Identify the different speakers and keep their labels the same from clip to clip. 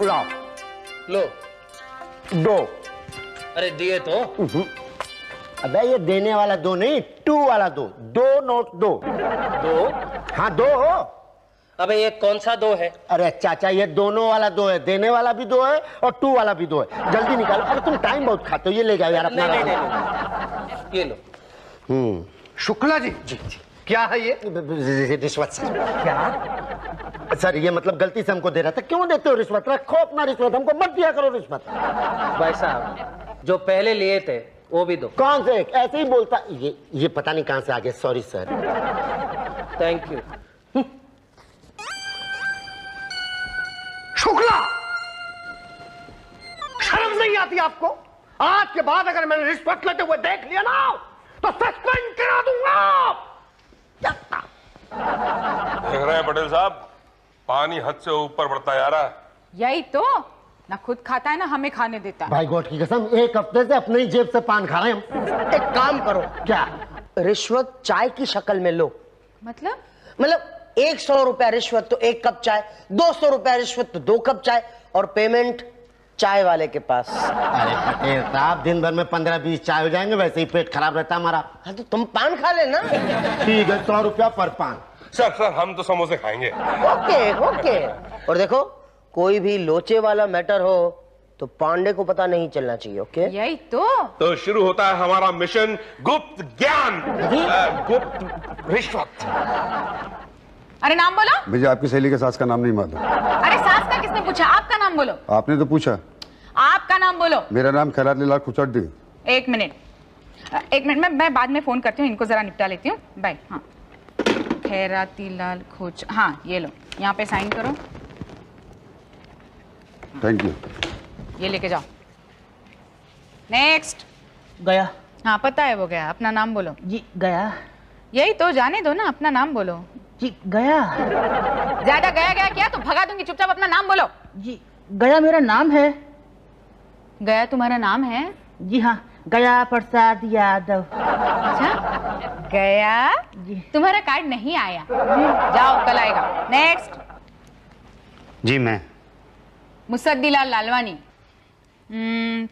Speaker 1: लाओ।
Speaker 2: लो।
Speaker 1: दो।
Speaker 2: अरे दिए तो।
Speaker 1: अबे ये देने वाला दो नहीं, टू वाला दो। दो नोट दो।
Speaker 2: दो?
Speaker 1: हाँ दो।
Speaker 2: अबे ये कौन सा दो है?
Speaker 1: अरे चाचा ये दोनों वाला दो है, देने वाला भी दो है और टू वाला भी दो है। जल्दी निकालो। अरे तुम टाइम बहुत खाते हो, ये ले जाओ यार अपना।
Speaker 2: नहीं, नहीं, नहीं। ये लो।
Speaker 3: शुक्ला जी, क्या है ये?
Speaker 1: रिश्वत सर। क्या सर? ये मतलब गलती से हमको दे रहा था। क्यों देते हो रिश्वत? रखो अपना रिश्वत, हमको मत दिया करो रिश्वत।
Speaker 2: भाई साहब जो पहले लिए थे वो भी दो।
Speaker 1: कौन से? ऐसे ही बोलता। ये पता नहीं कहां से आ गया। Sorry sir.
Speaker 2: Thank you.
Speaker 3: Shukla, शर्म नहीं आती आपको? आज के बाद अगर मैंने रिश्वत लेते हुए देख लिया ना तो सस्पेंड करा दूंगा।
Speaker 4: देख रहे हैं पटेल साहब, पानी हद से ऊपर बढ़ता जा रहा है।
Speaker 5: यही तो, ना खुद खाता है ना हमें खाने देता है।
Speaker 1: भाई गॉड की कसम, एक हफ्ते से अपनी जेब से पान खा रहे हैं हम।
Speaker 3: एक काम करो,
Speaker 1: क्या?
Speaker 3: रिश्वत चाय की शक्ल में लो।
Speaker 5: मतलब
Speaker 3: 100 रुपया रिश्वत तो 1 कप चाय, 200 रुपया रिश्वत तो 2 कप चाय, और पेमेंट चाय वाले के पास।
Speaker 1: अरे पटेल साहब, दिन भर में 15-20 चाय हो जाएंगे, वैसे ही पेट खराब रहता हमारा।
Speaker 3: हाँ तो तुम पान खा लेना।
Speaker 1: ठीक है, 100 रुपया पर पान।
Speaker 4: सर हम तो समोसे खाएंगे।
Speaker 3: Okay okay. और देखो, कोई भी लोचे वाला मैटर हो तो पांडे को पता नहीं चलना चाहिए। ओके?
Speaker 5: यही
Speaker 4: तो शुरू होता है हमारा मिशन गुप्त ज्ञान, गुप्त रिश्वत।
Speaker 5: अरे नाम बोलो।
Speaker 6: भैया आपकी सहेली के सास का नाम नहीं मालूम।
Speaker 5: अरे सास का किसने पूछा? आपका नाम बोलो।
Speaker 6: आपने तो पूछा।
Speaker 5: आपका नाम बोलो।
Speaker 6: मेरा नाम खैरात लाल खुचड्डी।
Speaker 5: एक मिनट मैं बाद में फोन करती हूँ, इनको जरा निपटा लेती हूँ। बाय। हाँ, खैराती लाल खोच। हाँ ये लो, यहाँ पे साइन करो।
Speaker 6: Thank you.
Speaker 5: ये लेके जाओ। नेक्स्ट।
Speaker 3: गया।
Speaker 5: हाँ पता है वो गया। अपना नाम बोलो।
Speaker 3: जी गया।
Speaker 5: यही तो, जाने दो ना, अपना नाम बोलो।
Speaker 3: जी गया।
Speaker 5: ज्यादा गया गया किया तो भगा दूंगी। चुपचाप अपना नाम बोलो।
Speaker 3: जी गया मेरा नाम है।
Speaker 5: गया तुम्हारा नाम है?
Speaker 3: जी हाँ, गया प्रसाद यादव।
Speaker 5: अच्छा, गया
Speaker 3: जी।
Speaker 5: तुम्हारा कार्ड नहीं आया। जाओ, कल आएगा। नेक्स्ट।
Speaker 7: जी मैं
Speaker 5: मुसद्दीलाल लालवानी।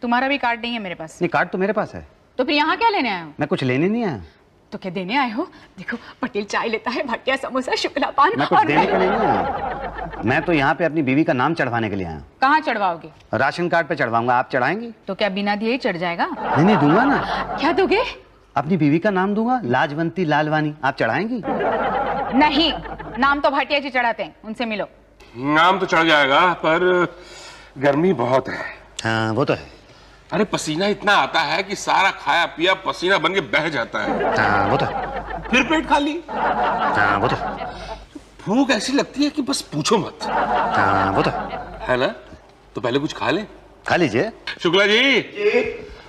Speaker 5: तुम्हारा भी कार्ड नहीं है मेरे पास।
Speaker 7: नहीं, कार्ड तो मेरे पास है।
Speaker 5: तो फिर यहाँ क्या लेने आए हो?
Speaker 7: मैं कुछ लेने नहीं आया।
Speaker 5: तो क्या देने आए हो? देखो, पटेल चाय लेता है, भाटिया समोसा, शुक्ला पान।
Speaker 7: मैं कुछ
Speaker 5: और
Speaker 7: देने के लिए नहीं आया। मैं तो यहाँ पे अपनी बीवी का नाम चढ़वाने के लिए आया।
Speaker 5: कहाँ चढ़वाओगे?
Speaker 7: राशन कार्ड पे चढ़वाऊंगा। आप चढ़ाएंगी?
Speaker 5: तो क्या बिना दिए ही चढ़ जाएगा?
Speaker 7: नहीं दूंगा ना।
Speaker 5: क्या दोगे?
Speaker 7: अपनी बीवी का नाम दूंगा, लाजवंती लालवानी। आप चढ़ाएंगी?
Speaker 5: नहीं, नाम तो भाटिया जी चढ़ाते हैं, उनसे मिलो।
Speaker 4: नाम तो चढ़ जाएगा, पर गर्मी बहुत है।
Speaker 7: हाँ वो तो है।
Speaker 4: अरे पसीना इतना आता है कि सारा खाया पिया पसीना बन के बह जाता है।
Speaker 7: हाँ वो तो है।
Speaker 4: फिर पेट खाली।
Speaker 7: हाँ वो तो है।
Speaker 4: भूख ऐसी लगती है कि बस पूछो मत।
Speaker 7: हाँ वो तो
Speaker 4: है ना? तो पहले कुछ खा ले।
Speaker 7: खा लीजिए।
Speaker 4: शुक्ला जी।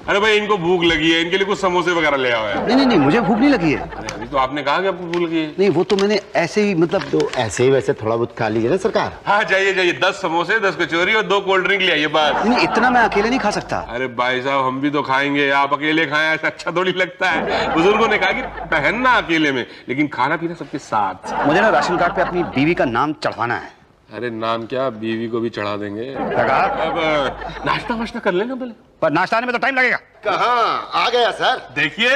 Speaker 4: अरे भाई इनको भूख लगी है, इनके लिए कुछ समोसे वगैरह ले आओ यार।
Speaker 7: नहीं मुझे भूख नहीं लगी है।
Speaker 4: अरे अभी तो आपने कहा कि आपको भूख लगी है।
Speaker 7: नहीं वो तो मैंने ऐसे ही मतलब।
Speaker 1: तो ऐसे ही वैसे थोड़ा बहुत खा लीजिए ना सरकार।
Speaker 4: हाँ जाइए 10 समोसे, 10 कचौरी और 2 कोल्ड ड्रिंक ले आइए बस।
Speaker 7: नहीं, इतना मैं अकेले नहीं खा सकता।
Speaker 4: अरे भाई साहब हम भी तो खाएंगे, आप अकेले खाएं ऐसा अच्छा थोड़ी लगता है। बुजुर्गों ने कहा कि पहनना अकेले में, लेकिन खाना पीना सबके साथ।
Speaker 7: मुझे ना राशन कार्ड पे अपनी बीवी का नाम चढ़वाना है।
Speaker 4: अरे नाम क्या, बीवी को भी चढ़ा देंगे।
Speaker 7: सरकार,
Speaker 4: अब नाश्ता वाश्ता कर लेना पहले।
Speaker 7: पर नाश्ता आने में तो टाइम लगेगा।
Speaker 1: कहाँ आ गया सर?
Speaker 4: देखिए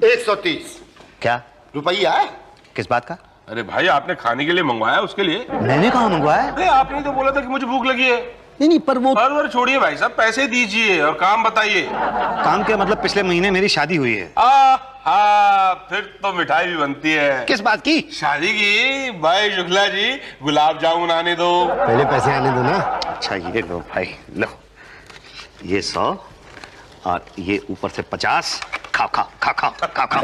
Speaker 1: 130
Speaker 7: क्या
Speaker 1: रुपया।
Speaker 7: किस बात का?
Speaker 4: अरे भाई आपने खाने के लिए मंगवाया, उसके लिए।
Speaker 7: मैंने कहाँ मंगवाया?
Speaker 4: अरे आपने तो बोला था कि मुझे भूख लगी है।
Speaker 7: नहीं पर वो
Speaker 4: पर छोड़िए भाई साहब, पैसे दीजिए और काम बताइए।
Speaker 7: काम के मतलब पिछले महीने मेरी शादी हुई है।
Speaker 4: हाँ फिर तो मिठाई भी बनती है।
Speaker 7: किस बात की?
Speaker 4: शादी की। भाई शुक्ला जी गुलाब जामुन आने दो।
Speaker 1: पहले पैसे आने दो ना।
Speaker 7: अच्छा ये लो भाई, लो ये 100 और ये ऊपर से 50। खाओ खाओ खाओ खाओ खाओ खाओ।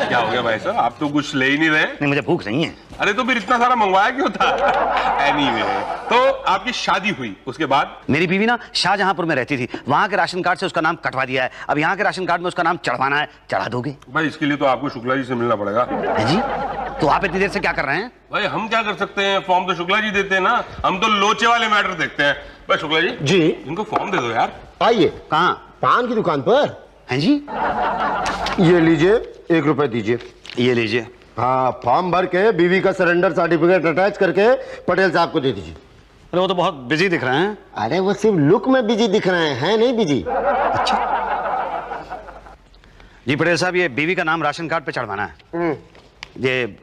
Speaker 4: क्या हो गया भाई साहब, आप तो कुछ ले ही नहीं रहे।
Speaker 7: नहीं मुझे भूख नहीं है।
Speaker 4: अरे तो फिर इतना सारा मंगवाया क्यों था? एनीवे, तो आपकी शादी हुई, उसके बाद?
Speaker 7: मेरी बीवी ना शाहजहांपुर में रहती थी, वहां के राशन कार्ड से उसका नाम कटवा दिया है। अब यहाँ के राशन कार्ड में उसका नाम चढ़वाना है। चढ़ा दोगे?
Speaker 4: भाई इसके लिए तो आपको शुक्ला जी से मिलना पड़ेगा।
Speaker 7: है जी? तो आप इतनी देर से क्या कर रहे हैं?
Speaker 4: भाई हम क्या कर सकते हैं, फॉर्म तो शुक्ला जी देते हैं ना, हम तो लोचे वाले मैटर देखते हैं। भाई शुक्ला जी
Speaker 1: जी
Speaker 4: इनको फॉर्म दे दो यार।
Speaker 1: आइए।
Speaker 7: कहाँ?
Speaker 1: पान की दुकान पर।
Speaker 7: हैं जी?
Speaker 1: ये लीजिए, 1 रुपए दीजिए।
Speaker 7: ये लीजिए।
Speaker 1: हाँ, फॉर्म भर के बीवी का सरेंडर सर्टिफिकेट अटैच करके पटेल साहब को दे दीजिए।
Speaker 7: अरे वो तो बहुत बिजी दिख रहे हैं।
Speaker 1: अरे वो सिर्फ लुक में बिजी दिख रहे हैं नहीं बिजी।
Speaker 7: जी पटेल साहब, ये बीवी का नाम राशन कार्ड पे चढ़वाना है। ये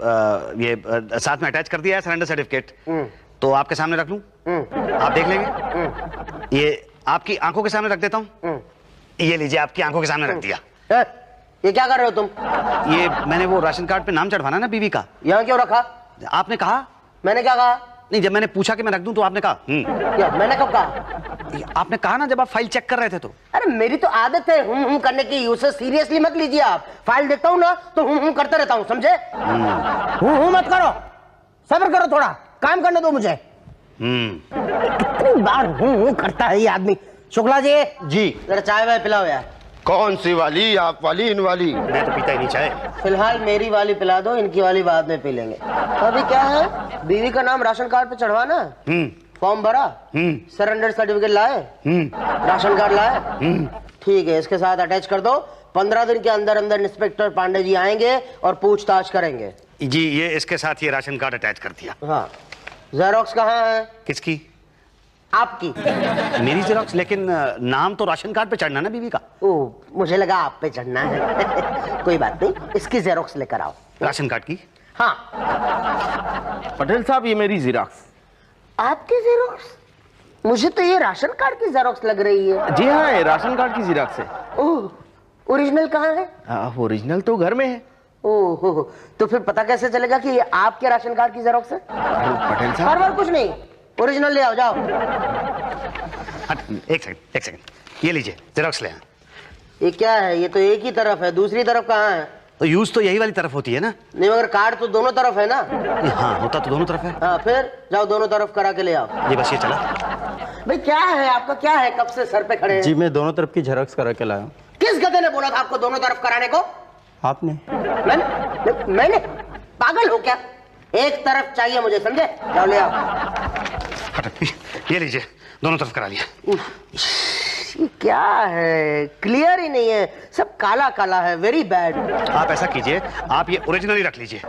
Speaker 7: साथ में अटैच कर दिया है सरेंडर सर्टिफिकेट, तो आपके सामने रख लूं? आप देख लेंगे? ये आपकी आंखों के सामने रख देता हूं। ये लीजिए, आपकी आंखों के सामने रख दिया।
Speaker 3: ये क्या कर रहे हो तुम?
Speaker 7: ये मैंने वो राशन कार्ड पे नाम चढ़वाना है ना बीवी का।
Speaker 3: यहाँ क्यों रखा?
Speaker 7: आपने कहा।
Speaker 3: मैंने क्या कहा?
Speaker 7: नहीं, जब मैंने पूछा कि मैं रख दूं तो आपने कहा।
Speaker 3: क्या मैंने कब कहा?
Speaker 7: आपने कहा ना जब आप फाइल चेक कर रहे थे तो।
Speaker 3: अरे मेरी तो आदत है हूं करने की, उसे सीरियसली मत लीजिए आप। फाइल देखता हूं ना तो हूं करते रहता हूं, समझे? हूं मत करो, सब्र करो, थोड़ा काम करने दो मुझे। कितनी बार हूं करता है ये आदमी। शुक्ला जी जरा चाय वाय पिलाओ यार।
Speaker 1: कौन सी वाली? आप वाली, इन वाली?
Speaker 7: मैं तो पीता ही नहीं चाय।
Speaker 3: फिलहाल मेरी वाली पिला दो, इनकी वाली बाद में पी लेंगे। अभी क्या है, बीवी का नाम राशन कार्ड पे चढ़वाना है। फॉर्म भरा, सरेंडर सर्टिफिकेट लाए, राशन कार्ड लाए, ठीक है, इसके साथ अटैच कर दो। 15 दिन के अंदर अंदर इंस्पेक्टर पांडे जी आएंगे और पूछताछ करेंगे।
Speaker 7: जी, ये इसके साथ ये राशन कार्ड अटैच कर दिया।
Speaker 3: हाँ, जेरोक्स कहाँ है?
Speaker 7: किसकी?
Speaker 3: आपकी।
Speaker 7: मेरी जेरोक्स? लेकिन नाम तो राशन कार्ड पे चढ़ना ना बीवी का।
Speaker 3: ओह, मुझे लगा आप पे चढ़ना है। कोई बात नहीं, इसकी जेरोक्स लेकर आओ।
Speaker 7: राशन कार्ड की?
Speaker 3: हाँ।
Speaker 8: पटेल साहब, ये मेरी जीराक्स।
Speaker 3: आपकी जेरोक्स? मुझे तो ये राशन कार्ड की जेरोक्स लग रही है।
Speaker 8: जी हाँ, ये राशन कार्ड की जीराक्स है।
Speaker 3: ओह, ओरिजिनल कहाँ है?
Speaker 8: ओरिजिनल तो घर में है।
Speaker 3: ओह, तो फिर पता कैसे चलेगा कि ये आपके राशन कार्ड की जेरोक्स है?
Speaker 8: पटेल साहब,
Speaker 3: हर बार कुछ नहीं, ओरिजिनल ले आओ, जाओ।
Speaker 7: एक सेकंड, ये लीजिए जेरोक्स ले आए।
Speaker 3: ये क्या है? ये तो एक ही तरफ है, दूसरी तरफ कहाँ है?
Speaker 7: तो यूज तो यही वाली तरफ होती है ना?
Speaker 3: नहीं, मगर कार्ड तो दोनों तरफ है ना?
Speaker 7: हाँ, होता तो दोनों तरफ है।
Speaker 3: हाँ, फिर जाओ दोनों तरफ करा के ले आओ।
Speaker 7: ये बस ये चला।
Speaker 3: भाई क्या है आपका, क्या है? कब से सर पे खड़े हैं?
Speaker 8: जी मैं दोनों तरफ की जेरोक्स करा के लाया हूँ।
Speaker 3: किस गधे ने बोला था आपको दोनों तरफ कराने को?
Speaker 8: आपने?
Speaker 3: मैंने? पागल हो क्या? एक तरफ चाहिए मुझे, समझे? जाओ ले आओ।
Speaker 7: ये लीजिए, दोनों तरफ करा लिया।
Speaker 3: ये क्या है? क्लियर ही नहीं है, सब काला काला है, वेरी बैड।
Speaker 7: आप ऐसा कीजिए, आप ये ओरिजिनल ही रख लीजिए।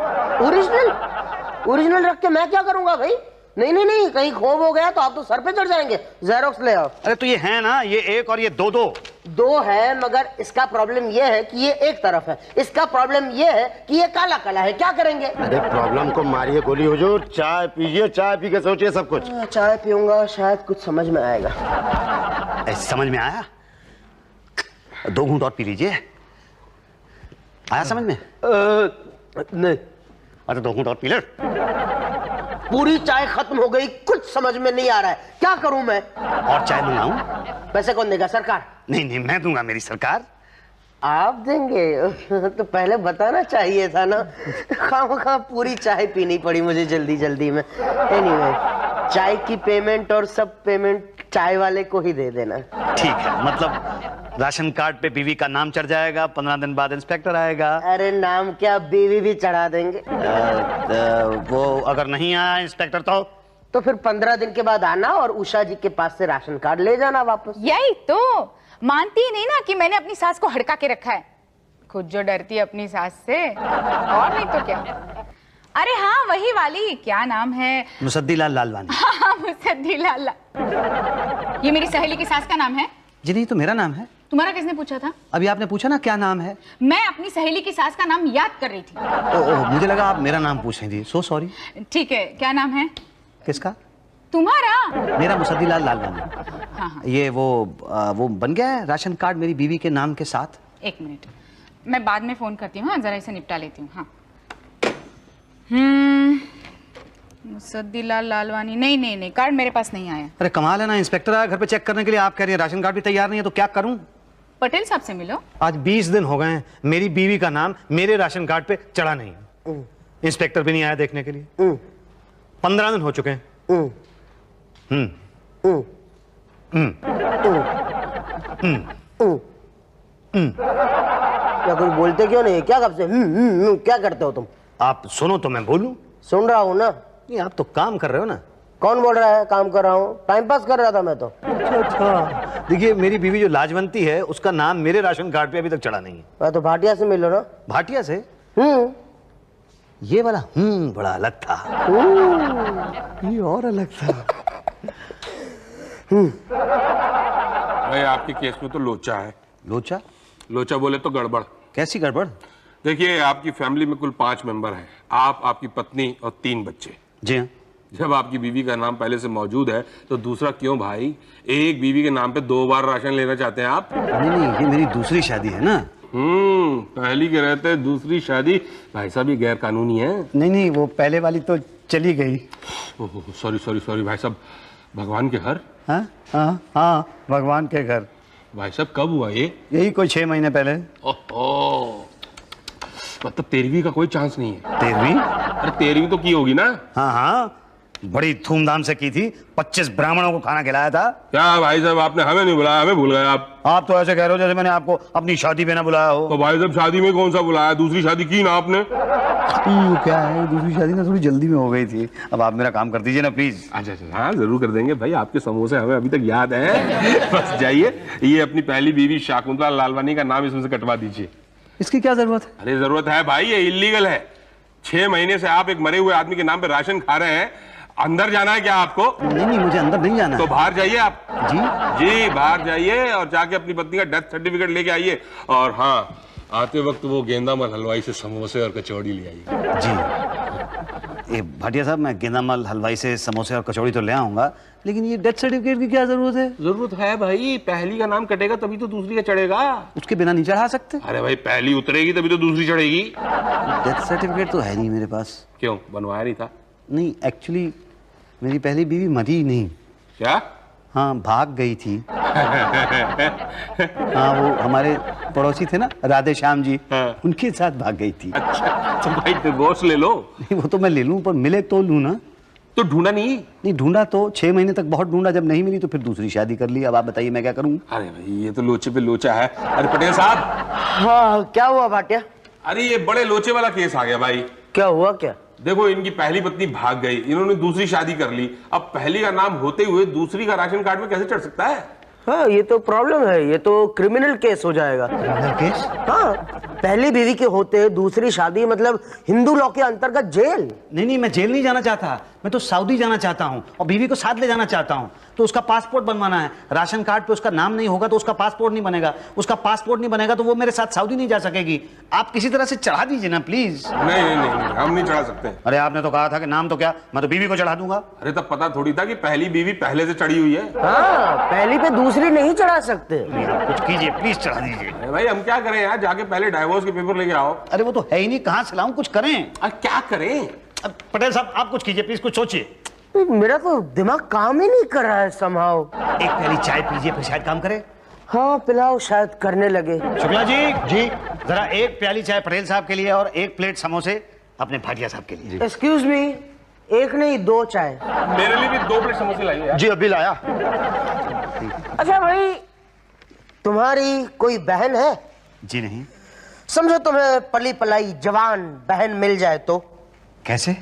Speaker 3: ओरिजिनल रख के मैं क्या करूंगा भाई? नहीं नहीं नहीं, कहीं खोब हो गया तो आप तो सर पे चढ़ जाएंगे। जेरोक्स ले आओ।
Speaker 7: अरे तो ये है ना, ये एक और ये दो
Speaker 3: है, मगर इसका प्रॉब्लम ये है कि ये एक तरफ है, इसका प्रॉब्लम ये है कि ये काला काला है। क्या करेंगे?
Speaker 1: अरे प्रॉब्लम को मारिए गोली हुजूर, चाय पीजिए, चाय पी के सोचिए सब कुछ।
Speaker 3: चाय पीऊंगा, शायद कुछ समझ में आएगा।
Speaker 7: समझ में आया? 2 घूंट और पी लीजिए। आया समझ में?
Speaker 3: नहीं।
Speaker 7: अरे 2 घूंट और पी ले।
Speaker 3: पूरी चाय खत्म हो गई, कुछ समझ में नहीं आ रहा है, क्या करूं मैं?
Speaker 7: और चाय मंगाऊं?
Speaker 3: पैसे कौन देगा? सरकार?
Speaker 7: नहीं, मैं दूंगा, मेरी सरकार।
Speaker 3: आप देंगे? तो पहले बताना चाहिए था ना। खामखा पूरी चाय पीनी पड़ी मुझे जल्दी में। एनीवे, चाय की पेमेंट और सब पेमेंट चाय वाले को ही दे देना।
Speaker 7: ठीक है, मतलब राशन कार्ड पे बीवी का नाम चढ़ जाएगा, 15 दिन बाद इंस्पेक्टर आएगा।
Speaker 3: अरे नाम क्या, बीवी भी चढ़ा देंगे।
Speaker 7: वो अगर नहीं आया इंस्पेक्टर
Speaker 3: तो फिर 15 दिन के बाद आना और उषा जी के पास से राशन कार्ड ले जाना वापस।
Speaker 5: यही तो मानती ही नहीं ना कि मैंने अपनी सास को हड़का के रखा है। खुद जो डरती है अपनी सास से, और नहीं तो क्या। अरे हाँ, वही वाली, क्या नाम है?
Speaker 7: मुसद्दीलाल लालवानी।
Speaker 5: हाँ, मुसद्दीलाल। ये मेरी सहेली की सास का नाम है।
Speaker 7: जी नहीं, तो मेरा नाम है।
Speaker 5: तुम्हारा किसने पूछा था?
Speaker 7: अभी आपने पूछा ना क्या नाम है।
Speaker 5: मैं अपनी सहेली की सास का नाम याद कर रही थी।
Speaker 7: मुझे लगा आप मेरा नाम पूछ रही थी, सो सॉरी।
Speaker 5: ठीक है, क्या नाम है
Speaker 7: किसका?
Speaker 5: तुम्हारा?
Speaker 7: मेरा मुसद्दीलाल लालवानी।
Speaker 5: हाँ।
Speaker 7: ये वो बन गया है राशन कार्ड मेरी बीवी के नाम के साथ।
Speaker 5: 1 मिनट, मैं बाद में फोन करती हूँ। जरा इसे निपटा लेती हूँ। हाँ, मुसद्दीलाल लालवानी। नहीं, कार्ड मेरे पास नहीं आया।
Speaker 7: अरे कमाल है ना, इंस्पेक्टर आया घर पे चेक करने के लिए, आप कह रही हैं राशन कार्ड भी तैयार नहीं है, तो क्या करूं?
Speaker 5: पटेल साहब से मिलो।
Speaker 7: आज 20 दिन हो गए हैं, मेरी बीवी का नाम मेरे राशन कार्ड पे चढ़ा नहीं। इंस्पेक्टर भी नहीं आया देखने के लिए। 15 दिन हो चुके हैं।
Speaker 3: क्या कुछ बोलते क्यों नहीं? क्या कब से क्या करते हो तुम?
Speaker 7: आप सुनो तो मैं बोलूं।
Speaker 3: सुन रहा हूँ ना।
Speaker 7: नहीं, आप तो काम कर रहे हो ना।
Speaker 3: कौन बोल रहा है काम कर रहा हूँ? टाइम पास कर रहा था मैं तो।
Speaker 7: अच्छा, देखिए मेरी बीवी जो लाजवंती है उसका नाम मेरे राशन कार्ड पे अभी तक चढ़ा नहीं है।
Speaker 3: मैं तो भाटिया से मिलो ना।
Speaker 7: भाटिया से? ये वाला बड़ा अलग था।
Speaker 8: ये और अलग था।
Speaker 4: भाई आपके केस में तो लोचा है।
Speaker 7: लोचा?
Speaker 4: लोचा बोले तो गड़बड़।
Speaker 7: कैसी गड़बड़?
Speaker 4: देखिए आपकी फैमिली में कुल 5 मेंबर हैं, आप, आपकी पत्नी और 3 बच्चे।
Speaker 7: जी हाँ।
Speaker 4: जब आपकी बीवी का नाम पहले से मौजूद है तो दूसरा क्यों भाई? एक बीवी के नाम पे 2 बार राशन लेना चाहते हैं आप?
Speaker 7: नहीं, ये मेरी दूसरी शादी है ना।
Speaker 4: पहली के रहते दूसरी शादी। भाई साहब ये गैर कानूनी है।
Speaker 8: नहीं, वो पहले वाली तो चली गई।
Speaker 4: सॉरी सॉरी सॉरी भाई साहब। भगवान के घर?
Speaker 8: हाँ, भगवान के घर।
Speaker 4: भाई साहब कब हुआ ये?
Speaker 8: यही कोई 6 महीने पहले।
Speaker 4: ओहो, मतलब 13वीं का कोई चांस नहीं है?
Speaker 7: 13वीं?
Speaker 4: अरे 13वीं तो की होगी ना?
Speaker 7: हाँ, बड़ी धूमधाम से की थी। 25 ब्राह्मणों को खाना खिलाया था।
Speaker 4: क्या भाई साहब आपने हमें नहीं बुलाया, हमें भूल गए आप?
Speaker 7: आप तो ऐसे कह रहे हो जैसे मैंने आपको अपनी शादी में ना बुलाया हो।
Speaker 4: तो भाई साहब शादी में कौन सा बुलाया? दूसरी शादी की ना आपने?
Speaker 8: क्या है, दूसरी शादी ना थोड़ी जल्दी में हो गई थी।
Speaker 7: अब आप मेरा काम कर दीजिए ना प्लीज।
Speaker 4: अच्छा, हाँ जरूर कर देंगे भाई। आपके समोसे हमें अभी तक याद है। बस जाइए, ये अपनी पहली बीवी शाकुंतला लालवानी का नाम इसमें से कटवा दीजिए।
Speaker 8: इसकी क्या जरूरत है?
Speaker 4: अरे जरूरत है भाई, ये इलीगल है। 6 महीने से आप एक मरे हुए आदमी के नाम पे राशन खा रहे हैं। अंदर जाना है क्या आपको?
Speaker 8: नहीं, मुझे अंदर नहीं जाना
Speaker 4: तो
Speaker 8: है।
Speaker 4: बाहर जाइए आप।
Speaker 8: जी
Speaker 4: बाहर जाइए और जाके अपनी पत्नी का डेथ सर्टिफिकेट लेके आइए। और हाँ, आते वक्त वो गेंदामल हलवाई से समोसे और कचौड़ी ले आइए।
Speaker 7: जी। ये भाटिया साहब, मैं गेंदामल हलवाई से समोसे और कचौड़ी तो ले आऊंगा, लेकिन ये डेथ सर्टिफिकेट की क्या जरूरत है?
Speaker 4: जरूरत है भाई, पहली का नाम कटेगा तभी तो दूसरी का चढ़ेगा।
Speaker 7: उसके बिना नहीं चढ़ा सकते?
Speaker 4: अरे भाई पहली उतरेगी तभी तो दूसरी चढ़ेगी।
Speaker 7: डेथ सर्टिफिकेट तो है नहीं मेरे पास।
Speaker 4: क्यों, बनवाया नहीं था?
Speaker 7: नहीं, एक्चुअली मेरी पहली बीवी मरी नहीं।
Speaker 4: क्या?
Speaker 7: हाँ, भाग गई थी। हाँ, वो हमारे पड़ोसी थे ना, राधे श्याम जी,
Speaker 4: हाँ।
Speaker 7: उनके साथ भाग गई थी।
Speaker 4: अच्छा, तो भाई डिवोर्स ले लो।
Speaker 7: नहीं, वो तो मैं ले लूं, पर मिले तो लूं ना।
Speaker 4: तो ढूंढा नहीं?
Speaker 7: ढूंढा तो 6 महीने तक बहुत ढूंढा, जब नहीं मिली तो फिर दूसरी शादी कर ली। अब आप बताइए मैं क्या करूं?
Speaker 4: अरे भाई ये तो लोचे पे लोचा है। अरे पटेल साहब।
Speaker 3: हाँ, क्या हुआ भाटिया?
Speaker 4: अरे ये बड़े लोचे वाला केस आ गया भाई।
Speaker 3: क्या हुआ क्या?
Speaker 4: देखो, इनकी पहली पत्नी भाग गई, इन्होंने दूसरी शादी कर ली। अब पहली का नाम होते हुए दूसरी का राशन कार्ड में कैसे चढ़ सकता है?
Speaker 3: हाँ, ये तो प्रॉब्लम है। ये तो क्रिमिनल केस हो जाएगा।
Speaker 7: Criminal case?
Speaker 3: हाँ, पहली बीवी के होते दूसरी शादी मतलब हिंदू लॉ के अंतर्गत जेल।
Speaker 7: नहीं, मैं जेल नहीं जाना चाहता। मैं तो सऊदी जाना चाहता हूँ और बीवी को साथ ले जाना चाहता हूँ। तो उसका पासपोर्ट बनवाना है। राशन कार्ड पे उसका नाम नहीं होगा तो उसका पासपोर्ट नहीं बनेगा। उसका पासपोर्ट नहीं बनेगा तो वो मेरे साथ सऊदी नहीं जा सकेगी। आप किसी तरह से चढ़ा दीजिए ना प्लीज।
Speaker 4: नहीं, हम नहीं चढ़ा सकते।
Speaker 7: अरे आपने तो कहा था कि नाम तो क्या, मैं तो बीवी को चढ़ा दूंगा।
Speaker 4: अरे तब पता थोड़ी था कि पहली बीवी पहले से चढ़ी हुई है।
Speaker 3: हाँ, पहली पे दूसरी नहीं चढ़ा सकते।
Speaker 7: आप कुछ कीजिए प्लीज, चढ़ा दीजिए।
Speaker 4: अरे भाई हम क्या करें यार, जाके पहले डाइवोर्स के पेपर लेके आओ।
Speaker 7: अरे वो तो है ही नहीं, कहाँ से लाऊं? कुछ करें।
Speaker 4: अरे क्या करें?
Speaker 7: अब पटेल साहब आप कुछ कीजिए प्लीज, कुछ सोचिए।
Speaker 3: मेरा तो दिमाग काम ही नहीं कर रहा है समहाउ।
Speaker 7: एक प्याली चाय पीजिए, फिर शायद काम करे।
Speaker 3: हाँ, पिलाओ, शायद करने लगे।
Speaker 7: शुक्ला जी, जरा एक प्याली चाय पटेल साहब के लिए और एक प्लेट समोसे अपने भाटिया साहब के लिए।
Speaker 3: एक्सक्यूज मी, एक नहीं 2 चाय।
Speaker 4: मेरे लिए भी 2 प्लेट समोसे लाइए यार।
Speaker 1: जी अभी लाया।
Speaker 3: अच्छा भाई, तुम्हारी कोई बहन है?
Speaker 7: जी नहीं।
Speaker 3: समझो तुम्हें पली पलाई जवान बहन मिल जाए तो?
Speaker 7: कैसे?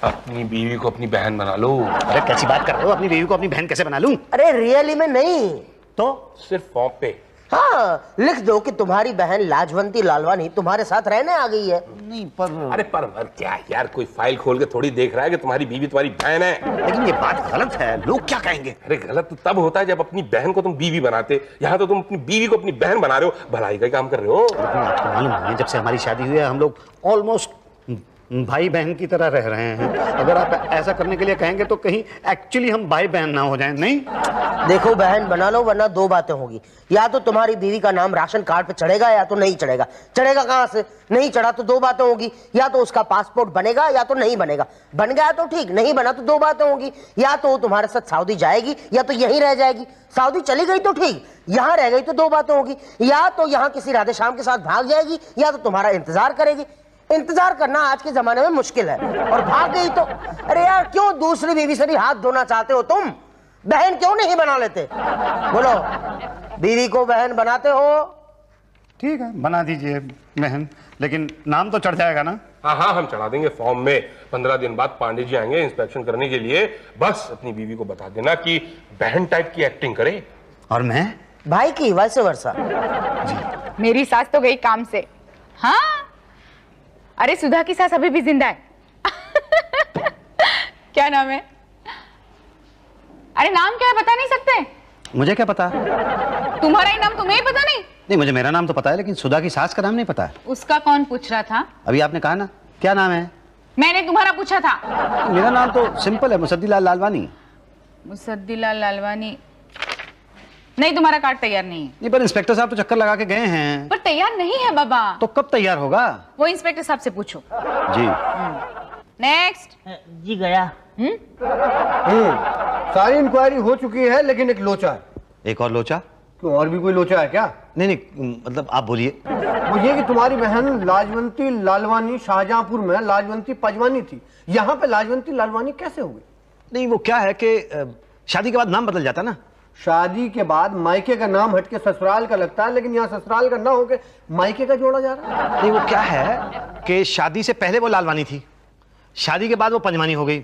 Speaker 4: अपनी बीवी को अपनी बहन बना लो।
Speaker 7: अरे कैसी बात कर रहे हो? अपनी बीवी को अपनी बहन कैसे बना लूं?
Speaker 3: अरे रियली में नहीं
Speaker 7: तो
Speaker 4: सिर्फ फॉर्म पे।
Speaker 3: हाँ, लिख दो कि तुम्हारी बहन लाजवंती लालवानी तुम्हारे साथ रहने आ गई है।
Speaker 7: नहीं, पर
Speaker 4: अरे पर क्या यार, कोई फाइल खोल के थोड़ी देख रहा है कि तुम्हारी बीवी तुम्हारी बहन है?
Speaker 7: लेकिन ये बात गलत है, लोग क्या कहेंगे?
Speaker 4: अरे गलत तो तब होता है जब अपनी बहन को तुम बीवी बनाते, यहाँ तो तुम अपनी बीवी को अपनी बहन बना रहे हो। भलाई का काम कर रहे हो।
Speaker 7: आपको मालूम है, जब से हमारी शादी हुई है हम लोग ऑलमोस्ट भाई बहन की तरह रह रहे हैं। अगर आप ऐसा करने के लिए कहेंगे तो कहीं एक्चुअली हम भाई बहन ना हो जाएं। नहीं,
Speaker 3: देखो बहन बना लो, वरना 2 बातें होगी। या तो तुम्हारी बीवी का नाम राशन कार्ड पे चढ़ेगा या तो नहीं चढ़ेगा। चढ़ेगा कहाँ से? नहीं चढ़ा तो 2 बातें होगी। या तो उसका पासपोर्ट बनेगा या तो नहीं बनेगा। बन गया तो ठीक, नहीं बना तो 2 बातें होगी। या तो तुम्हारे साथ सऊदी जाएगी या तो यहीं रह जाएगी। सऊदी चली गई तो ठीक, यहाँ रह गई तो 2 बातें होगी। या तो यहाँ किसी राधे श्याम के साथ भाग जाएगी या तो तुम्हारा इंतजार करेगी। इंतजार करना आज के जमाने में मुश्किल है, और भाग गई तो अरे यार, क्यों दूसरी बीवी से भी हाथ धोना चाहते हो तुम? बहन क्यों नहीं बना लेते? बोलो, बीवी को बहन बनाते हो?
Speaker 7: ठीक है, बना दीजिए बहन, लेकिन नाम तो चढ़ जाएगा ना?
Speaker 4: हाँ, हम चढ़ा देंगे फॉर्म में। 15 दिन बाद पांडे जी आएंगे इंस्पेक्शन करने के लिए। बस अपनी बीवी को बता देना कि बहन टाइप की एक्टिंग करे।
Speaker 7: और मैं
Speaker 3: भाई की वैसे वर्षा।
Speaker 5: मेरी सास तो गई काम से। हाँ, अरे सुधा की सास अभी भी जिंदा है। क्या नाम है? अरे नाम क्या है बता नहीं सकते?
Speaker 7: मुझे क्या पता?
Speaker 5: तुम्हारा ही नाम तुम्हें ही पता नहीं?
Speaker 7: नहीं, मुझे मेरा नाम तो पता है, लेकिन सुधा की सास का नाम नहीं पता है।
Speaker 5: उसका कौन पूछ रहा था?
Speaker 7: अभी आपने कहा ना, क्या नाम है?
Speaker 5: मैंने तुम्हारा पूछा था।
Speaker 7: मेरा नाम तो सिंपल है, मुसद्दीलाल लालवानी।
Speaker 5: मुसद्दीलाल लालवानी? नहीं, तुम्हारा कार्ड तैयार नहीं है।
Speaker 7: नहीं, पर इंस्पेक्टर साहब तो चक्कर लगा के गए हैं।
Speaker 5: पर तैयार नहीं है बाबा।
Speaker 7: तो कब तैयार होगा?
Speaker 5: वो इंस्पेक्टर साहब से पूछो।
Speaker 7: जी।
Speaker 5: नेक्स्ट।
Speaker 3: जी गया।
Speaker 8: सारी इंक्वायरी हो चुकी है, लेकिन एक लोचा है।
Speaker 7: एक और लोचा?
Speaker 8: क्यों, और भी कोई लोचा है क्या?
Speaker 7: नहीं नहीं, मतलब आप बोलिए।
Speaker 8: वो ये कि तुम्हारी बहन लाजवंती लालवानी शाहजहांपुर में लाजवंती पजवानी थी, यहाँ पे लाजवंती लालवानी कैसे हो गई?
Speaker 7: नहीं, वो क्या है कि शादी के बाद नाम बदल जाता ना।
Speaker 8: शादी के बाद मायके का नाम हटके ससुराल का लगता है, लेकिन यहाँ ससुराल का ना होके मायके का जोड़ा जा रहा है।
Speaker 7: नहीं, वो क्या है कि शादी से पहले वो लालवानी थी, शादी के बाद वो पंजवानी हो गई,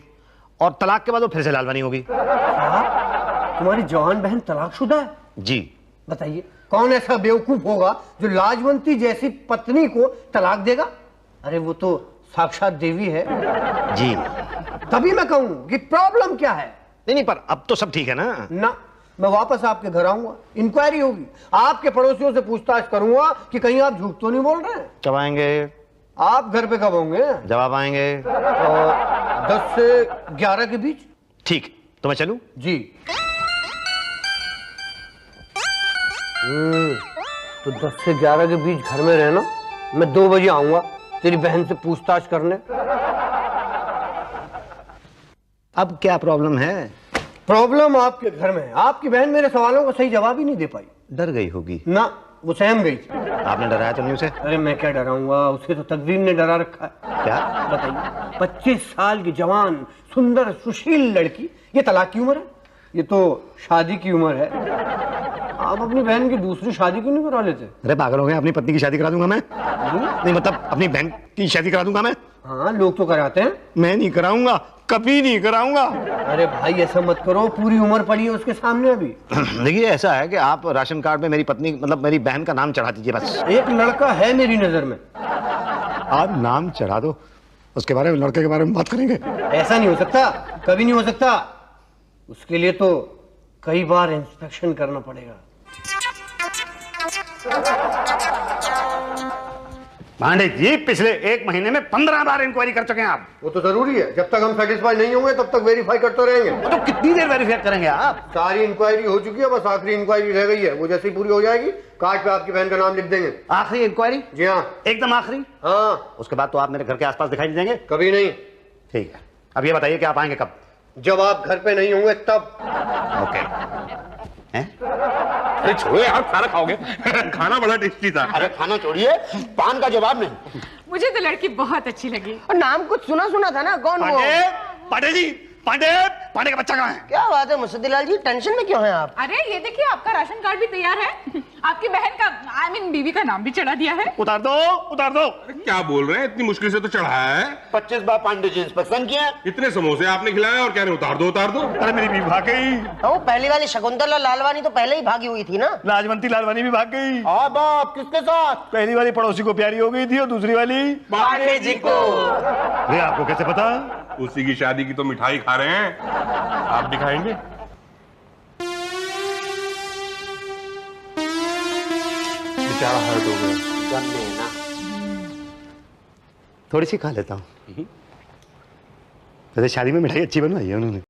Speaker 7: और तलाक के बाद वो फिर से लालवानी हो गई।
Speaker 8: तुम्हारी जवान बहन तलाकशुदा है?
Speaker 7: जी।
Speaker 8: बताइए, कौन ऐसा बेवकूफ होगा जो लाजवंती जैसी पत्नी को तलाक देगा? अरे वो तो साक्षात देवी है।
Speaker 7: जी।
Speaker 8: तभी मैं कहूं कि प्रॉब्लम क्या है।
Speaker 7: नहीं नहीं, पर अब तो सब ठीक है ना?
Speaker 8: ना, मैं वापस आपके घर आऊंगा, इंक्वायरी होगी, आपके पड़ोसियों से पूछताछ करूंगा कि कहीं आप झूठ तो नहीं बोल रहे हैं।
Speaker 7: कब आएंगे?
Speaker 8: आप घर पे कब होंगे?
Speaker 7: जब आप आएंगे।
Speaker 8: 10 से 11 के बीच।
Speaker 7: ठीक, तो मैं चलूं?
Speaker 8: जी। तो 10 से 11 के बीच घर में रहना, मैं 2 बजे आऊंगा तेरी बहन से पूछताछ करने।
Speaker 7: अब क्या प्रॉब्लम है?
Speaker 8: प्रॉब्लम आपके घर में है। आपकी बहन मेरे सवालों का सही जवाब ही नहीं दे पाई।
Speaker 7: डर गई होगी
Speaker 8: ना, वो सहम गई थी।
Speaker 7: आपने डराया तो नहीं उसे?
Speaker 8: अरे मैं क्या डराऊंगा, उसे तो तकदीर ने डरा रखा है।
Speaker 7: क्या
Speaker 8: बताइए, 25 साल की जवान सुंदर सुशील लड़की, ये तलाक की उम्र है? ये तो शादी की उम्र है। आप अपनी बहन की दूसरी शादी क्यों नहीं करा लेते?
Speaker 7: अरे पागल हो गए, अपनी पत्नी की शादी करा दूंगा मैं। नहीं मतलब अपनी बहन की शादी करा दूंगा मैं।
Speaker 8: हाँ, लोग तो कराते हैं।
Speaker 7: मैं नहीं कराऊंगा, कभी नहीं कराऊंगा।
Speaker 8: अरे भाई ऐसा मत करो, पूरी उम्र पड़ी है उसके सामने अभी।
Speaker 7: देखिए, ऐसा है कि आप राशन कार्ड में मेरी पत्नी मतलब मेरी बहन का नाम चढ़ा दीजिए बस।
Speaker 8: एक लड़का है मेरी नजर में।
Speaker 7: आप नाम चढ़ा दो, उसके बारे में, लड़के के बारे में बात करेंगे।
Speaker 8: ऐसा नहीं हो सकता, कभी नहीं हो सकता। उसके लिए तो कई बार इंस्पेक्शन करना पड़ेगा।
Speaker 7: पांडे जी, पिछले 1 महीने में 15 बार इंक्वायरी कर चुके हैं आप।
Speaker 8: वो तो जरूरी है, जब तक हम सेटिस्फाई नहीं होंगे तब तक वेरीफाई करते रहेंगे।
Speaker 7: तो कितनी देर वेरीफाई करेंगे आप?
Speaker 8: सारी इंक्वायरी हो चुकी है, बस आखिरी इंक्वायरी रह गई है। वो जैसे ही पूरी हो जाएगी, कार्ड पे आपकी बहन का नाम लिख देंगे।
Speaker 7: आखिरी इंक्वायरी?
Speaker 8: जी हाँ,
Speaker 7: एकदम आखिरी?
Speaker 8: हाँ।
Speaker 7: उसके बाद तो आप मेरे घर के आसपास दिखाई नहीं देंगे?
Speaker 8: कभी नहीं।
Speaker 7: ठीक है, अब ये बताइए कि आप आएंगे कब?
Speaker 8: जब आप घर पे नहीं होंगे तब।
Speaker 7: ओके। हैं?
Speaker 4: अरे छोड़ो यार, खाना खाओगे? खाना बड़ा टेस्टी था।
Speaker 1: अरे खाना छोड़िए, पान का जवाब नहीं।
Speaker 5: मुझे तो लड़की बहुत अच्छी लगी।
Speaker 3: और नाम कुछ सुना सुना था ना, कौन वो?
Speaker 7: पांडे जी, पांडे का बच्चा कहाँ है?
Speaker 3: क्या बात है मुसद्दीलाल जी, टेंशन में क्यों हैं आप?
Speaker 5: अरे ये देखिए, आपका राशन कार्ड भी तैयार है। आपकी बहन का I mean, बीवी का नाम भी चढ़ा दिया है।
Speaker 7: उतार दो, उतार दो।
Speaker 4: क्या बोल रहे हैं, इतनी मुश्किल से तो चढ़ाया है।
Speaker 1: 25 बार पांडे जी इंस्पेक्शन किया।
Speaker 4: इतने समोसे आपने खिलाए और कह रहे उतार दो उतार दो।
Speaker 7: अरे मेरी बीवी भाग गई।
Speaker 3: वो पहली वाली शकुंतला लालवानी तो पहले ही भागी हुई थी ना।
Speaker 7: लाजवंती लालवानी भी भाग गई।
Speaker 1: हाँ बाप, किसके साथ?
Speaker 7: पहली वाली पड़ोसी को प्यारी हो गई थी और दूसरी वाली
Speaker 4: पांडे जी को।
Speaker 7: अरे आपको कैसे पता?
Speaker 4: उसी की शादी की तो मिठाई खा रहे हैं, आप भी खाएंगे? बेचारा हर्ट हो गया।
Speaker 7: थोड़ी सी खा लेता हूँ। वैसे शादी में मिठाई अच्छी बनवाई है उन्होंने।